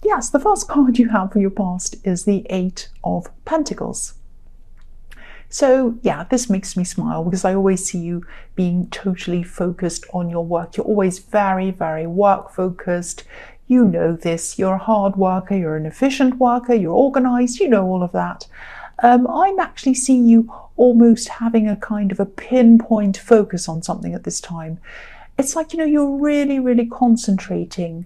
yes, the first card you have for your past is the Eight of Pentacles. So yeah, this makes me smile because I always see you being totally focused on your work. You're always very, very work focused. You know this, you're a hard worker, you're an efficient worker, you're organized, you know all of that. I'm actually seeing you almost having a kind of a pinpoint focus on something at this time. It's like, you're really, really concentrating.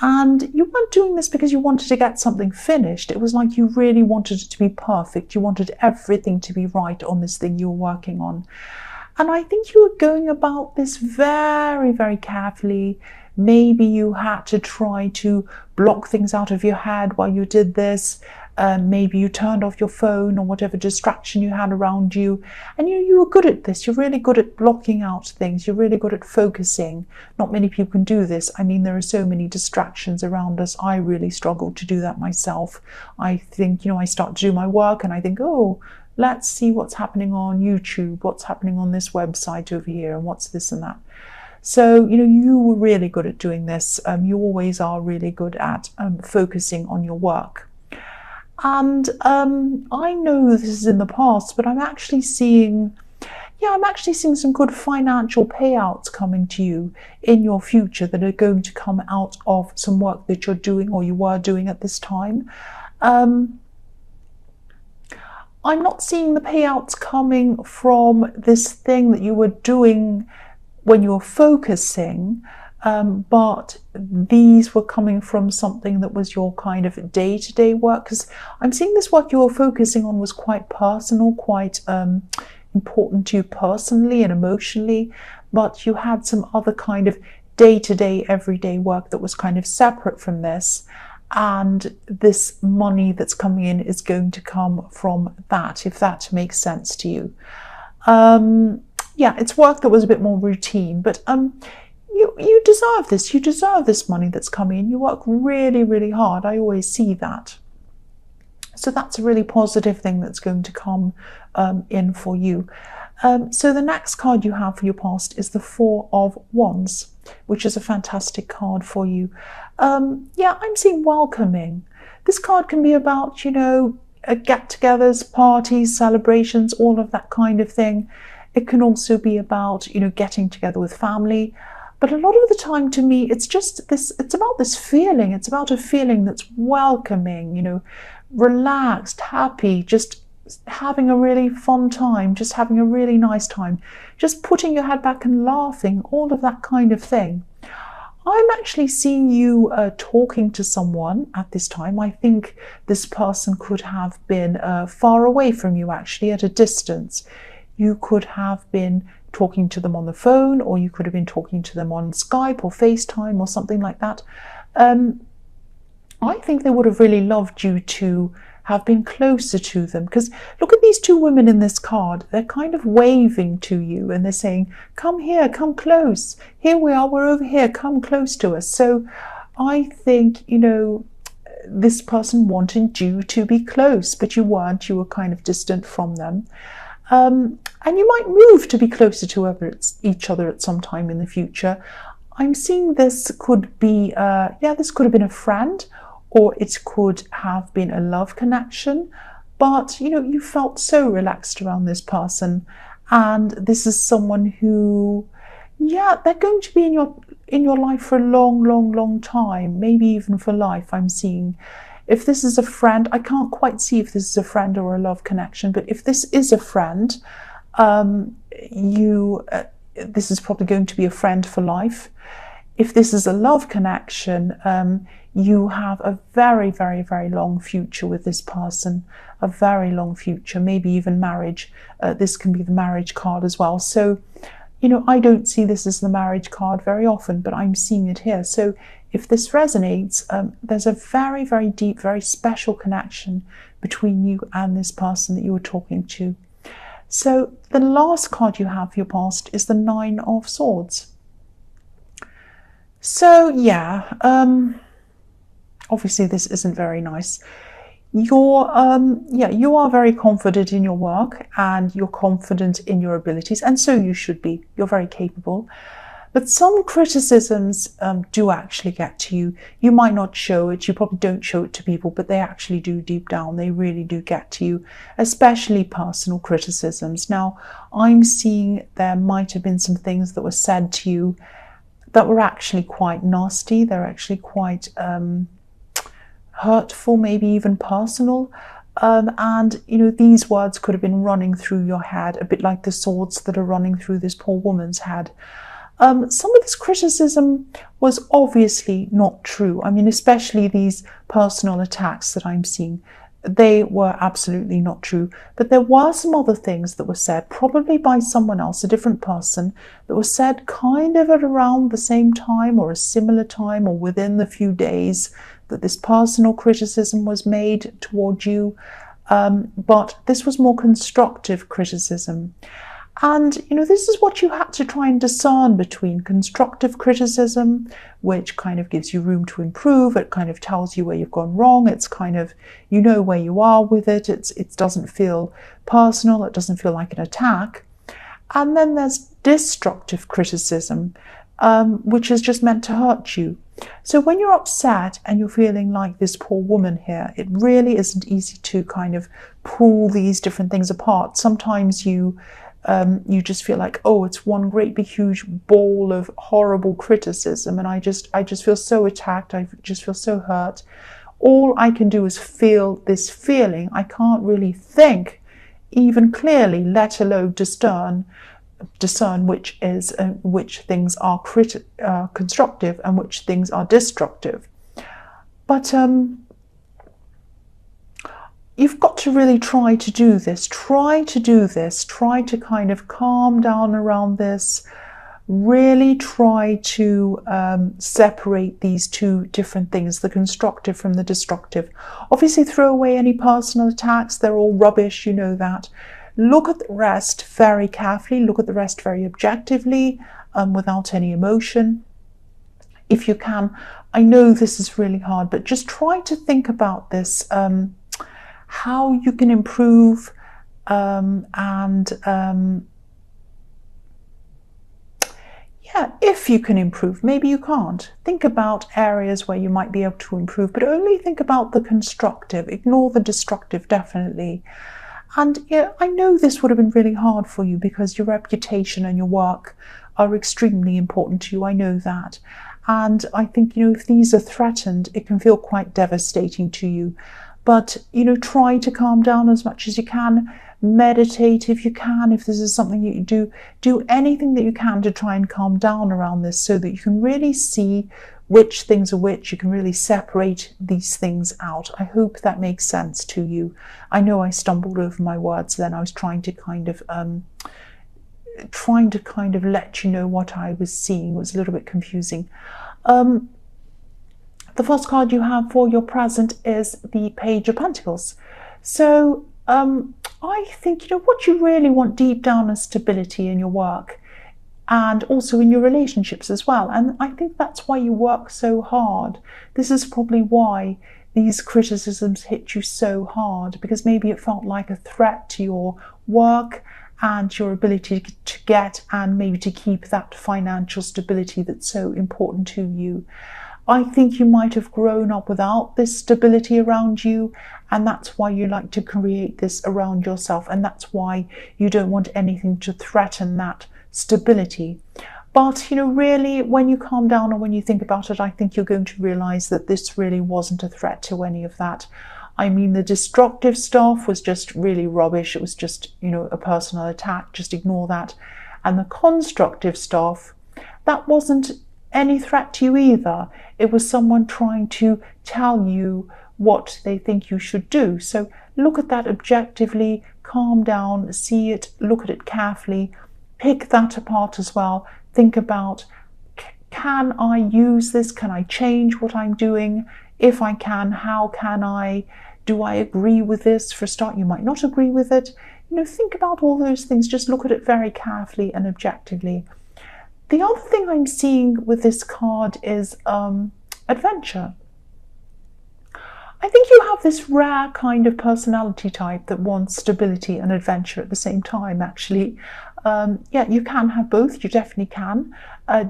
And you weren't doing this because you wanted to get something finished. It was like you really wanted it to be perfect. You wanted everything to be right on this thing you were working on. And I think you were going about this very, very carefully. Maybe you had to try to block things out of your head while you did this. Maybe you turned off your phone or whatever distraction you had around you. And you were good at this. You're really good at blocking out things. You're really good at focusing. Not many people can do this. I mean, there are so many distractions around us. I really struggle to do that myself. I think, I start to do my work and I think, oh, let's see what's happening on YouTube, what's happening on this website over here, and what's this and that. So, you were really good at doing this. You always are really good at focusing on your work. And I know this is in the past, but I'm actually seeing some good financial payouts coming to you in your future that are going to come out of some work that you're doing or you were doing at this time. I'm not seeing the payouts coming from this thing that you were doing when you were focusing, but these were coming from something that was your kind of day-to-day work, because I'm seeing this work you were focusing on was quite personal, quite important to you personally and emotionally, but you had some other kind of day-to-day, everyday work that was kind of separate from this, and this money that's coming in is going to come from that, if that makes sense to you. Yeah, it's work that was a bit more routine, but you deserve this. You deserve this money that's coming in. You work really, really hard. I always see that. So that's a really positive thing that's going to come in for you. So the next card you have for your past is the Four of Wands, which is a fantastic card for you. Yeah, I'm seeing welcoming. This card can be about, get-togethers, parties, celebrations, all of that kind of thing. It can also be about, getting together with family. But a lot of the time, to me, it's just this, it's about this feeling. It's about a feeling that's welcoming, relaxed, happy, just having a really fun time, just having a really nice time, just putting your head back and laughing, all of that kind of thing. I'm actually seeing you talking to someone at this time. I think this person could have been far away from you, actually, at a distance. You could have been talking to them on the phone, or you could have been talking to them on Skype or FaceTime or something like that. I think they would have really loved you to have been closer to them, because look at these two women in this card. They're kind of waving to you and they're saying, come here, come close. Here we are, we're over here, come close to us. So I think, this person wanted you to be close, but you weren't. You were kind of distant from them. And you might move to be closer to each other at some time in the future. I'm seeing this could be, this could have been a friend, or it could have been a love connection. But, you felt so relaxed around this person. And this is someone who, they're going to be in your life for a long, long, long time, maybe even for life, I'm seeing. If this is a friend, I can't quite see if this is a friend or a love connection, but if this is a friend, this is probably going to be a friend for life. If this is a love connection, you have a very, very, very long future with this person, a very long future, maybe even marriage. This can be the marriage card as well. So, I don't see this as the marriage card very often, but I'm seeing it here. So if this resonates, there's a very, very deep, very special connection between you and this person that you were talking to. So the last card you have for your past is the Nine of Swords. So obviously this isn't very nice. You are very confident in your work and you're confident in your abilities, and so you should be. You're very capable. But some criticisms do actually get to you. You might not show it, you probably don't show it to people, but they actually do deep down. They really do get to you, especially personal criticisms. Now, I'm seeing there might have been some things that were said to you that were actually quite nasty. They're actually quite hurtful, maybe even personal. And, you know, these words could have been running through your head, a bit like the swords that are running through this poor woman's head. Some of this criticism was obviously not true. I mean, especially these personal attacks that I'm seeing, they were absolutely not true. But there were some other things that were said, probably by someone else, a different person, that were said kind of at around the same time or a similar time or within the few days that this personal criticism was made toward you. But this was more constructive criticism. And, you know, this is what you had to try and discern between constructive criticism, which kind of gives you room to improve. It kind of tells you where you've gone wrong. It's kind of, you know where you are with it. It doesn't feel personal. It doesn't feel like an attack. And then there's destructive criticism, which is just meant to hurt you. So when you're upset and you're feeling like this poor woman here, it really isn't easy to kind of pull these different things apart. Sometimes you just feel like, oh, it's one great big huge ball of horrible criticism, and I just feel so attacked. I just feel so hurt. All I can do is feel this feeling. I can't really think even clearly, let alone discern which things are constructive and which things are destructive. But you've got to really try to do this. Try to kind of calm down around this. Really try to separate these two different things, the constructive from the destructive. Obviously, throw away any personal attacks. They're all rubbish, you know that. Look at the rest very carefully. Look at the rest very objectively, without any emotion. If you can, I know this is really hard, but just try to think about this, how you can improve, if you can improve. Maybe you can't. Think about areas where you might be able to improve, but only think about the constructive. Ignore the destructive, definitely. And yeah, I know this would have been really hard for you because your reputation and your work are extremely important to you. I know that. And I think, you know, if these are threatened, it can feel quite devastating to you. But, you know, try to calm down as much as you can. Meditate if you can. If this is something you do anything that you can to try and calm down around this so that you can really see which things are which. You can really separate these things out. I hope that makes sense to you. I know I stumbled over my words then. I was trying to kind of let you know what I was seeing. It was a little bit confusing. The first card you have for your present is the Page of Pentacles. So I think, you know, what you really want deep down is stability in your work and also in your relationships as well. And I think that's why you work so hard. This is probably why these criticisms hit you so hard, because maybe it felt like a threat to your work and your ability to get and maybe to keep that financial stability that's so important to you. I think you might have grown up without this stability around you, and that's why you like to create this around yourself, and that's why you don't want anything to threaten that stability. But, you know, really, when you calm down and when you think about it, I think you're going to realize that this really wasn't a threat to any of that. I mean, the destructive stuff was just really rubbish. It was just, you know, a personal attack. Just ignore that. And the constructive stuff, that wasn't any threat to you either. It was someone trying to tell you what they think you should do. So look at that objectively, calm down, see it, look at it carefully, pick that apart as well. Think about, can I use this? Can I change what I'm doing? If I can, how can I? Do I agree with this? For a start, you might not agree with it. You know, think about all those things. Just look at it very carefully and objectively. The other thing I'm seeing with this card is adventure. I think you have this rare kind of personality type that wants stability and adventure at the same time, actually. Yeah, you can have both. You definitely can.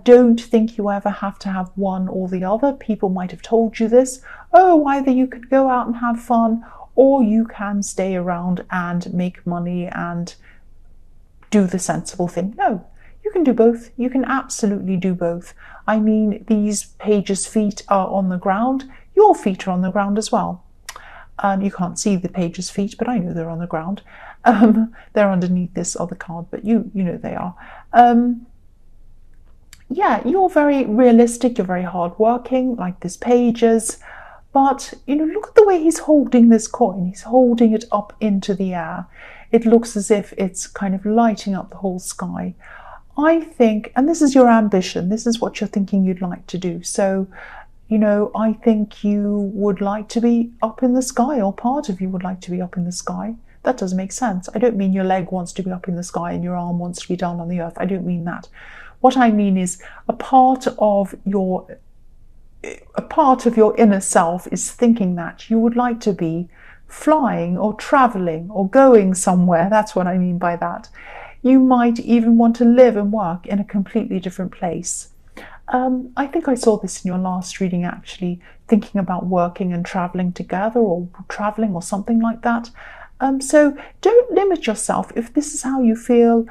Don't think you ever have to have one or the other. People might have told you this. Oh, either you could go out and have fun, or you can stay around and make money and do the sensible thing. No, you can do both. You can absolutely do both. I mean, these pages' feet are on the ground. Your feet are on the ground as well. You can't see the page's feet, but I know they're on the ground. They're underneath this other card, but you know they are. Yeah, you're very realistic, you're very hardworking, like this pages. But, look at the way he's holding this coin. He's holding it up into the air. It looks as if it's kind of lighting up the whole sky. I think, and this is your ambition, this is what you're thinking you'd like to do. So, I think you would like to be up in the sky, or part of you would like to be up in the sky. That does make sense. I don't mean your leg wants to be up in the sky and your arm wants to be down on the earth. I don't mean that. What I mean is a part of your inner self is thinking that you would like to be flying or traveling or going somewhere. That's what I mean by that. You might even want to live and work in a completely different place. I think I saw this in your last reading, actually, thinking about working and traveling together, or traveling or something like that. So don't limit yourself. If this is how you feel,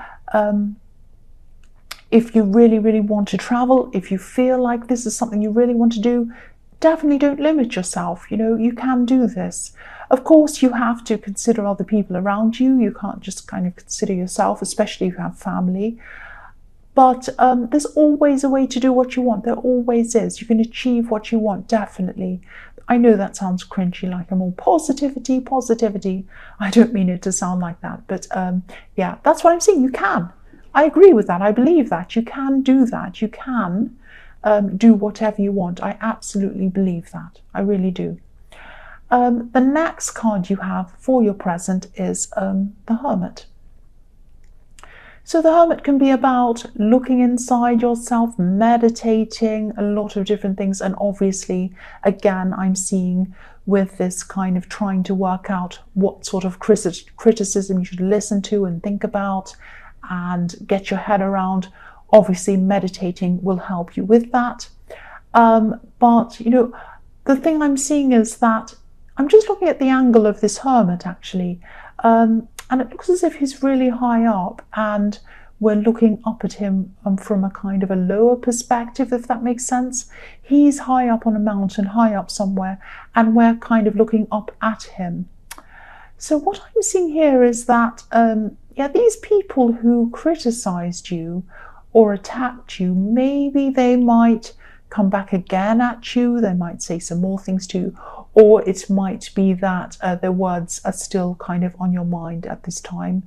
if you really, really want to travel, if you feel like this is something you really want to do, definitely don't limit yourself. You can do this. Of course, you have to consider other people around you. You can't just kind of consider yourself, especially if you have family. But there's always a way to do what you want. There always is. You can achieve what you want, definitely. I know that sounds cringy, like I'm all positivity. I don't mean it to sound like that. But yeah, that's what I'm saying. You can. I agree with that. I believe that. You can do that. You can do whatever you want. I absolutely believe that. I really do. The next card you have for your present is the Hermit. So the Hermit can be about looking inside yourself, meditating, a lot of different things. And obviously, again, I'm seeing with this kind of trying to work out what sort of criticism you should listen to and think about and get your head around. Obviously, meditating will help you with that. But, the thing I'm seeing is that I'm just looking at the angle of this Hermit, actually. And it looks as if he's really high up and we're looking up at him from a kind of a lower perspective, if that makes sense. He's high up on a mountain, high up somewhere, and we're kind of looking up at him. So what I'm seeing here is that, these people who criticized you or attacked you, maybe they might come back again at you. They might say some more things to you. Or it might be that their words are still kind of on your mind at this time.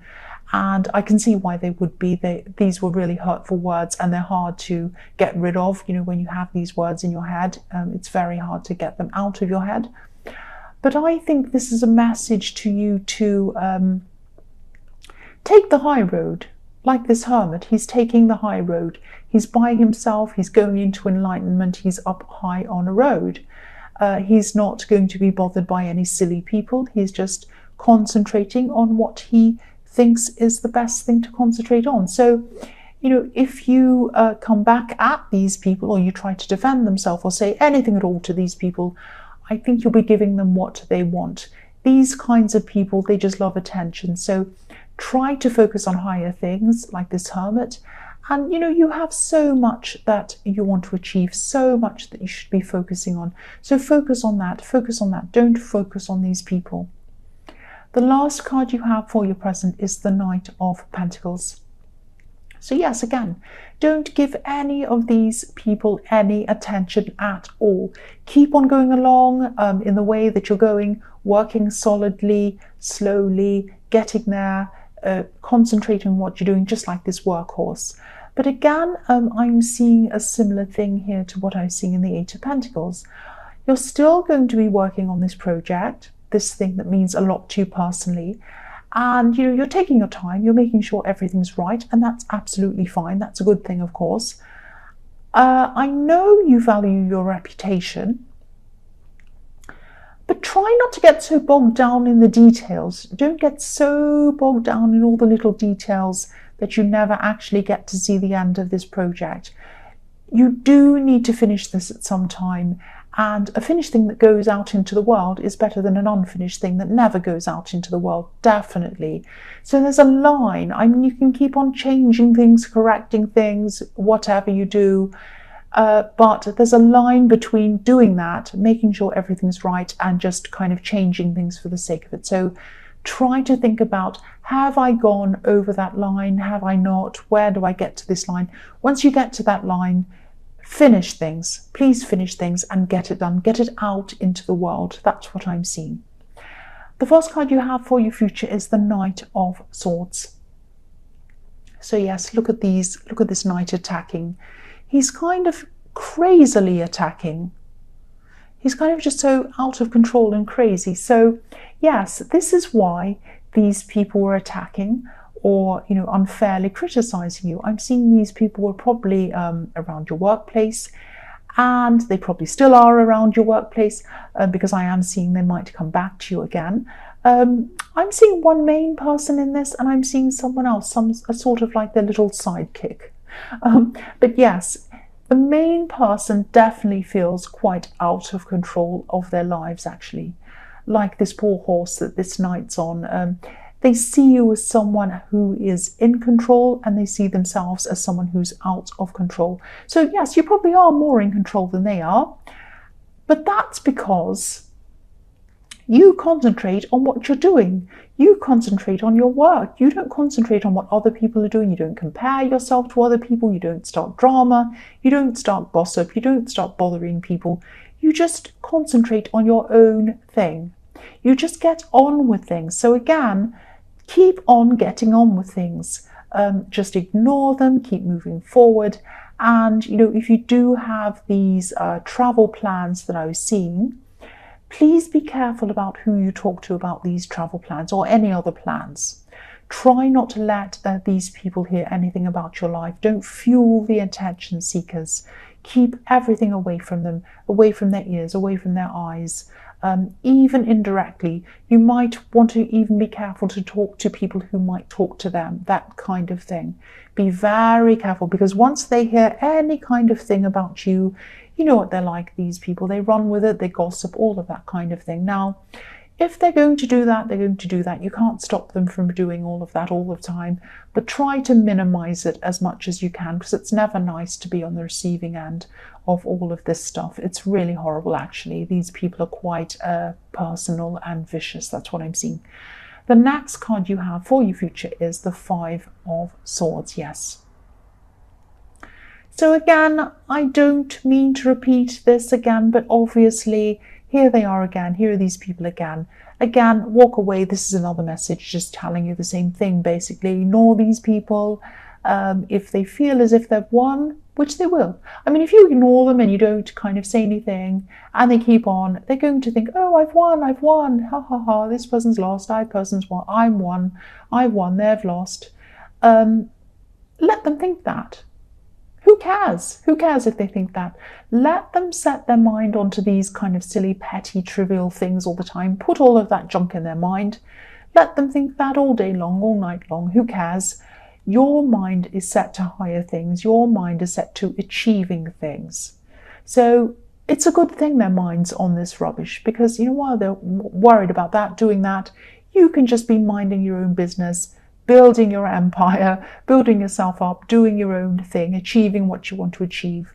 And I can see why they would be. These were really hurtful words and they're hard to get rid of. When you have these words in your head, it's very hard to get them out of your head. But I think this is a message to you to take the high road. Like this Hermit, he's taking the high road. He's by himself, he's going into enlightenment, he's up high on a road. He's not going to be bothered by any silly people. He's just concentrating on what he thinks is the best thing to concentrate on. So, if you come back at these people, or you try to defend themselves or say anything at all to these people, I think you'll be giving them what they want. These kinds of people, they just love attention. So try to focus on higher things like this Hermit. And, you have so much that you want to achieve, so much that you should be focusing on. So focus on that. Don't focus on these people. The last card you have for your present is the Knight of Pentacles. So yes, again, don't give any of these people any attention at all. Keep on going along in the way that you're going, working solidly, slowly, getting there, concentrating on what you're doing, just like this workhorse. But again, I'm seeing a similar thing here to what I'm seeing in the Eight of Pentacles. You're still going to be working on this project, this thing that means a lot to you personally. And you're taking your time, you're making sure everything's right, and that's absolutely fine. That's a good thing, of course. I know you value your reputation, but try not to get so bogged down in the details. Don't get so bogged down in all the little details that you never actually get to see the end of this project. You do need to finish this at some time, and a finished thing that goes out into the world is better than an unfinished thing that never goes out into the world, definitely. So there's a line. I mean, you can keep on changing things, correcting things, whatever you do, but there's a line between doing that, making sure everything's right, and just kind of changing things for the sake of it. So try to think about, have I gone over that line? Have I not? Where do I get to this line? Once you get to that line, finish things. Please finish things and get it done. Get it out into the world. That's what I'm seeing. The first card you have for your future is the Knight of Swords. So yes, look at these. Look at this knight attacking. He's kind of crazily attacking. He's kind of just so out of control and crazy. So yes, this is why these people were attacking, or unfairly criticizing you. I'm seeing these people were probably around your workplace, and they probably still are around your workplace, because I am seeing they might come back to you again. I'm seeing one main person in this, and I'm seeing someone else, a sort of like their little sidekick. But yes, the main person definitely feels quite out of control of their lives, actually. Like this poor horse that this knight's on. They see you as someone who is in control, and they see themselves as someone who's out of control. So yes, you probably are more in control than they are, but that's because you concentrate on what you're doing. You concentrate on your work. You don't concentrate on what other people are doing. You don't compare yourself to other people. You don't start drama. You don't start gossip. You don't start bothering people. You just concentrate on your own thing. You just get on with things. So again, keep on getting on with things. Just ignore them, keep moving forward. And, if you do have these travel plans that I was seeing, please be careful about who you talk to about these travel plans or any other plans. Try not to let these people hear anything about your life. Don't fuel the attention seekers. Keep everything away from them, away from their ears, away from their eyes. Even indirectly, you might want to even be careful to talk to people who might talk to them, that kind of thing. Be very careful, because once they hear any kind of thing about you, you know what they're like, these people. They run with it, they gossip, all of that kind of thing. Now, if they're going to do that, they're going to do that. You can't stop them from doing all of that all the time, but try to minimize it as much as you can, because it's never nice to be on the receiving end of all of this stuff. It's really horrible, actually. These people are quite personal and vicious. That's what I'm seeing. The next card you have for your future is the Five of Swords. Yes. So again, I don't mean to repeat this again, but obviously here they are again. Here are these people again. Again, walk away. This is another message just telling you the same thing, basically. Ignore these people. If they feel as if they've won, which they will. I mean, if you ignore them and you don't kind of say anything and they keep on, they're going to think, oh, I've won, ha ha ha, this person's lost, person's won, I've won, they've lost. Let them think that. Who cares? Who cares if they think that? Let them set their mind onto these kind of silly, petty, trivial things all the time. Put all of that junk in their mind. Let them think that all day long, all night long. Who cares? Your mind is set to higher things. Your mind is set to achieving things. So it's a good thing their mind's on this rubbish, because, while they're worried about that, doing that, you can just be minding your own business, building your empire, building yourself up, doing your own thing, achieving what you want to achieve.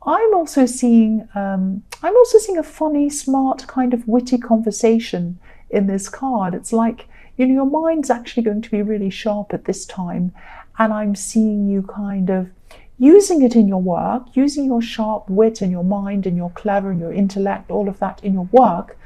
I'm also seeing a funny, smart, kind of witty conversation in this card. It's like, your mind's actually going to be really sharp at this time, and I'm seeing you kind of using it in your work, using your sharp wit and your mind and your clever and your intellect, all of that in your work.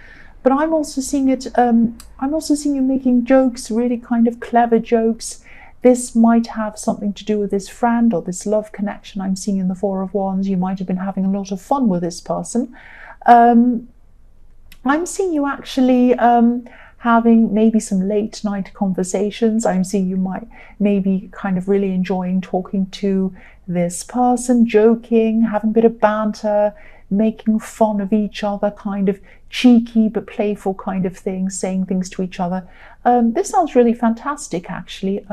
But I'm also seeing it, I'm also seeing you making jokes, really kind of clever jokes. This might have something to do with this friend or this love connection I'm seeing in the Four of Wands. You might have been having a lot of fun with this person. I'm seeing you actually having maybe some late night conversations. I'm seeing you might maybe kind of really enjoying talking to this person, joking, having a bit of banter, making fun of each other, kind of cheeky but playful kind of thing, saying things to each other. This sounds really fantastic, actually.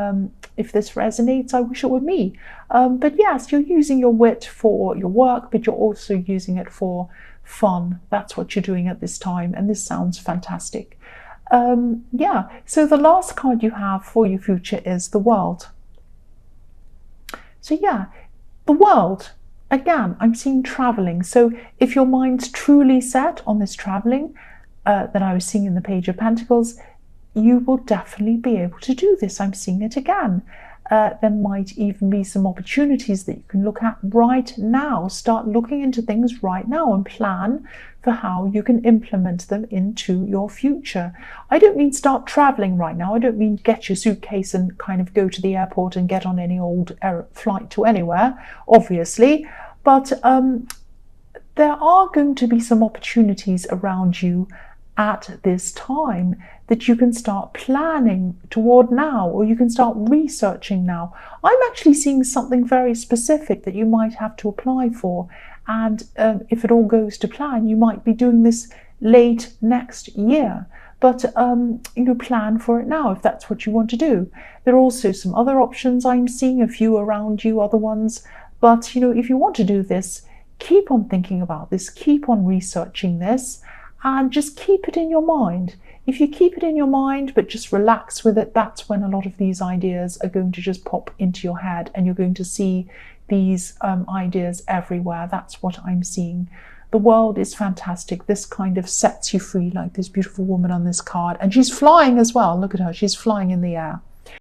If this resonates, I wish it were me. But yes, you're using your wit for your work, but you're also using it for fun. That's what you're doing at this time, and this sounds fantastic. Yeah, so the last card you have for your future is the World. So yeah, the World. Again, I'm seeing traveling. So if your mind's truly set on this traveling that I was seeing in the Page of Pentacles, you will definitely be able to do this. I'm seeing it again. There might even be some opportunities that you can look at right now. Start looking into things right now and plan for how you can implement them into your future. I don't mean start traveling right now. I don't mean get your suitcase and kind of go to the airport and get on any old flight to anywhere, obviously. But there are going to be some opportunities around you at this time that you can start planning toward now, or you can start researching now. I'm actually seeing something very specific that you might have to apply for, and if it all goes to plan, you might be doing this late next year. But plan for it now if that's what you want to do. There are also some other options. I'm seeing a few around you, other ones, but if you want to do this, keep on thinking about this, keep on researching this, and just keep it in your mind. If you keep it in your mind but just relax with it, that's when a lot of these ideas are going to just pop into your head, and you're going to see these ideas everywhere. That's what I'm seeing. The World is fantastic. This kind of sets you free, like this beautiful woman on this card, and she's flying as well. Look at her, she's flying in the air.